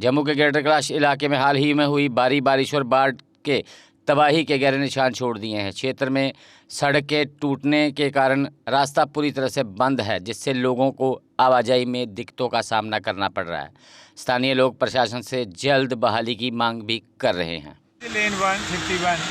जम्मू के ग्रेटर कैलाश इलाके में हाल ही में हुई भारी बारिश और बाढ़ के तबाही के गहरे निशान छोड़ दिए हैं। क्षेत्र में सड़कें टूटने के कारण रास्ता पूरी तरह से बंद है, जिससे लोगों को आवाजाही में दिक्कतों का सामना करना पड़ रहा है। स्थानीय लोग प्रशासन से जल्द बहाली की मांग भी कर रहे हैं। Lane 151,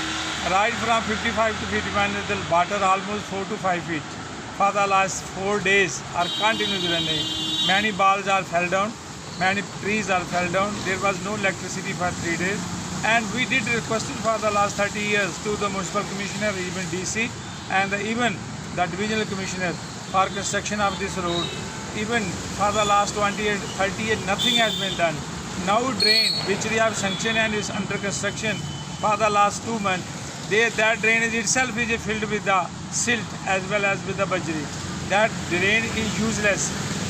right from 55 to 51, the water almost 4 to 5 feet. For the last 4 days are continuously running. Many balls are fell down, many trees are fell down. There was no electricity for 3 days. And we did request for the last 30 years to the municipal commissioner, even DC, and even the divisional commissioner for construction of this road. Even for the last 20 years, 30 years, nothing has been done. Now drain, which we have sanctioned and is under construction for the last 2 months, that drainage itself is filled with the silt as well as with the bajri. That drain is useless.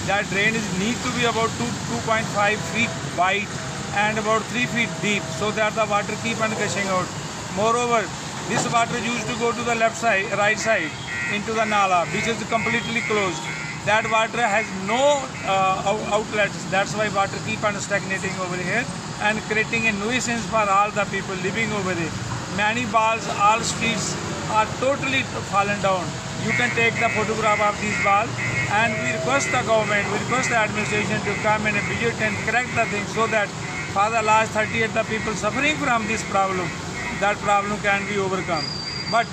That drainage needs to be about 2.5 feet wide and about 3 feet deep, so that the water keep on gushing out. Moreover, this water used to go to the left side, right side into the Nala, which is completely closed. That water has no outlets. That's why water keep on stagnating over here and creating a nuisance for all the people living over there. Many balls, all streets are totally fallen down. You can take the photograph of these balls, and we request the government, we request the administration to come and visit and correct the thing, so that for the last 30 years the people suffering from this problem, that problem can be overcome. But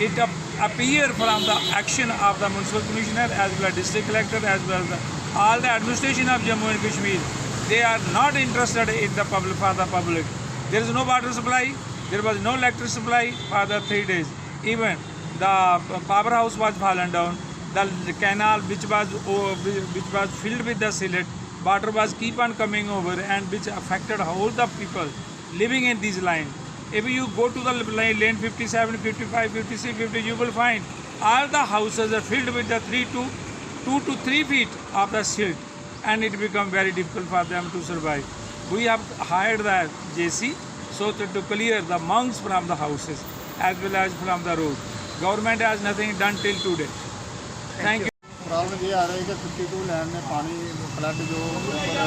it appears from the action of the municipal commissioner as well as district collector as well as all the administration of Jammu and Kashmir, they are not interested in the public, for the public. There is no water supply, there was no electric supply for the 3 days. Even the powerhouse was fallen down. The canal which was filled with the silt, water was keep on coming over, and which affected all the people living in this line. If you go to the lane 57, 55, 56, 50, you will find all the houses are filled with the 2 to 3 feet of the silt, and it becomes very difficult for them to survive. We have hired the JC so that to clear the monks from the houses as well as from the road. Government has nothing done till today. Thank you. Problem ये आ रही है कि 52 land में पानी flood जो इसका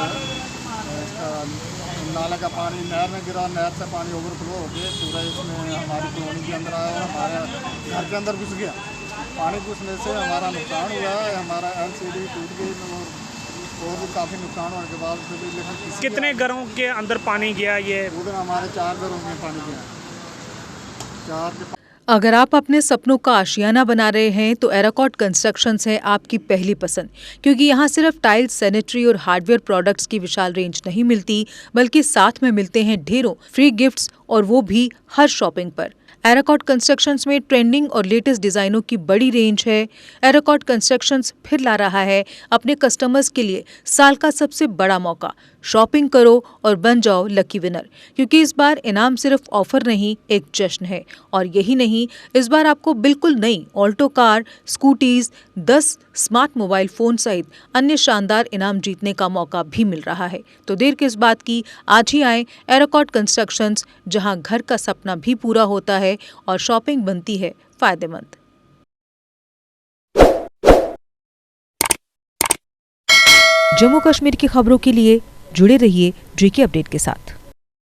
नाला का पानी नहर में गिरा, नहर से पानी ओवरफ्लो हो गया पूरा इसमें हमारी कॉलोनी के अंदर आया और हमारे घर के अंदर घुस गया। पानी घुसने से हमारा नुकसान हुआ है, हमारा LCD टूट गई और भी काफ़ी नुकसान होने के बाद भी। लेकिन कितने घरों के अंदर पानी गया? ये उधर हमारे 4 घरों में पानी गया, 4 अगर आप अपने सपनों का आशियाना बना रहे हैं तो एराकॉट कंस्ट्रक्शंस है आपकी पहली पसंद, क्योंकि यहाँ सिर्फ टाइल्स, सैनिटरी और हार्डवेयर प्रोडक्ट्स की विशाल रेंज नहीं मिलती, बल्कि साथ में मिलते हैं ढेरों फ्री गिफ्ट्स, और वो भी हर शॉपिंग पर। एराकॉट कंस्ट्रक्शंस में ट्रेंडिंग और लेटेस्ट डिजाइनों की बड़ी रेंज है। एराकॉट कंस्ट्रक्शंस फिर ला रहा है अपने कस्टमर्स के लिए साल का सबसे बड़ा मौका। शॉपिंग करो और बन जाओ लकी विनर, क्योंकि इस बार इनाम सिर्फ ऑफर नहीं, एक जश्न है। और यही नहीं, इस बार आपको बिल्कुल नई Alto car, scooties, 10 smart mobile phone सहित अन्य शानदार इनाम जीतने का मौका भी मिल रहा है। तो देर किस बात की, आज ही आए एराकॉट कंस्ट्रक्शंस, जहां घर का सपना भी पूरा होता है और शॉपिंग बनती है फायदेमंद। जम्मू कश्मीर की खबरों के लिए जुड़े रहिए JK अपडेट के साथ।